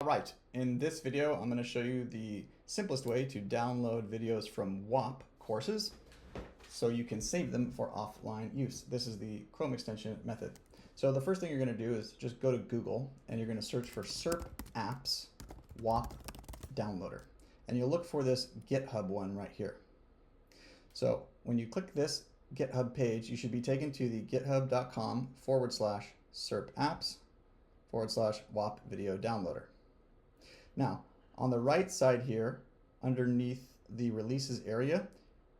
Right, in this video I'm going to show you the simplest way to download videos from Whop courses so you can save them for offline use. This is the Chrome extension method. So the first thing you're going to do is just go to Google and you're going to search for SERP apps Whop downloader. And you'll look for this GitHub one right here. So when you click this GitHub page, you should be taken to the github.com/SERP apps/Whop video downloader. Now, on the right side here, underneath the releases area,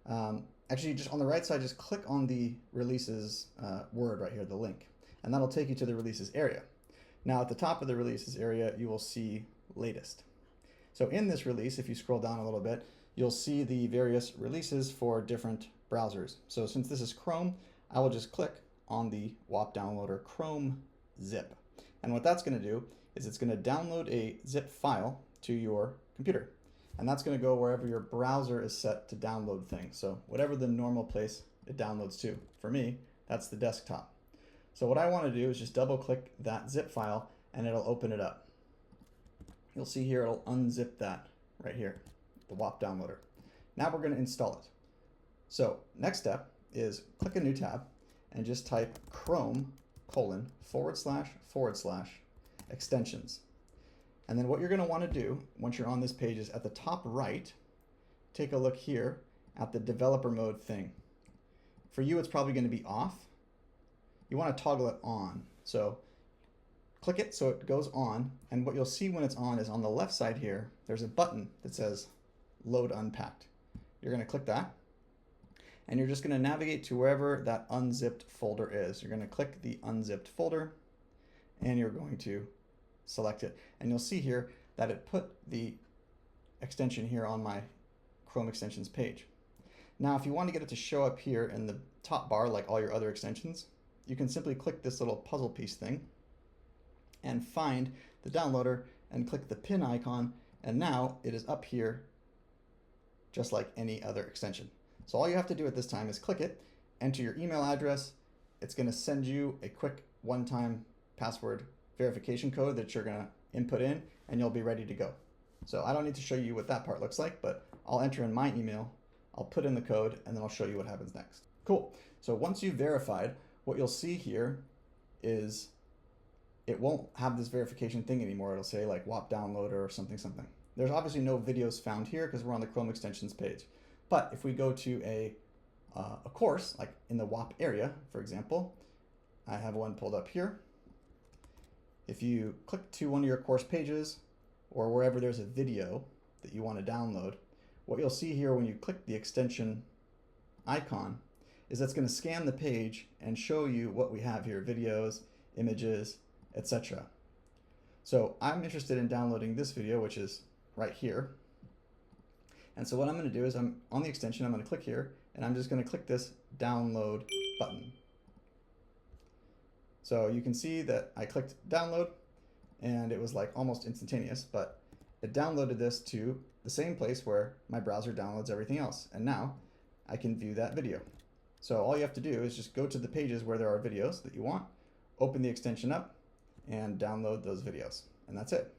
actually just on the right side, just click on the releases word right here, the link, and that'll take you to the releases area. Now at the top of the releases area, you will see latest. So in this release, if you scroll down a little bit, you'll see the various releases for different browsers. So since this is Chrome, I will just click on the Whop downloader Chrome zip. And what that's going to do is it's going to download a zip file to your computer. And that's going to go wherever your browser is set to download things. So whatever the normal place it downloads to. For me, that's the desktop. So what I want to do is just double click that zip file and it'll open it up. You'll see here it'll unzip that right here, the Whop downloader. Now we're going to install it. So next step is click a new tab and just type Chrome://extensions. And then what you're going to want to do once you're on this page is at the top right, take a look here at the developer mode thing. For you, it's probably going to be off. You want to toggle it on. So click it so it goes on. And what you'll see when it's on is on the left side here, there's a button that says Load Unpacked. You're going to click that. And you're just going to navigate to wherever that unzipped folder is. You're going to click the unzipped folder and you're going to select it. And you'll see here that it put the extension here on my Chrome extensions page. Now, if you want to get it to show up here in the top bar like all your other extensions, you can simply click this little puzzle piece thing and find the downloader and click the pin icon. And now it is up here just like any other extension. So all you have to do at this time is click it, enter your email address. It's going to send you a quick one-time password verification code that you're going to input in, and you'll be ready to go. So I don't need to show you what that part looks like, but I'll enter in my email, I'll put in the code, and then I'll show you what happens next. Cool. So once you've verified, what you'll see here is it won't have this verification thing anymore. It'll say like Whop downloader or something. There's obviously no videos found here because we're on the Chrome extensions page. But if we go to a course, like in the Whop area, for example, I have one pulled up here. If you click to one of your course pages or wherever there's a video that you want to download, what you'll see here when you click the extension icon is that's going to scan the page and show you what we have here, videos, images, etc. So I'm interested in downloading this video, which is right here. And so what I'm going to do is I'm on the extension, I'm going to click here, and I'm just going to click this download button. So you can see that I clicked download, and it was like almost instantaneous, but it downloaded this to the same place where my browser downloads everything else. And now I can view that video. So all you have to do is just go to the pages where there are videos that you want, open the extension up, and download those videos. And that's it.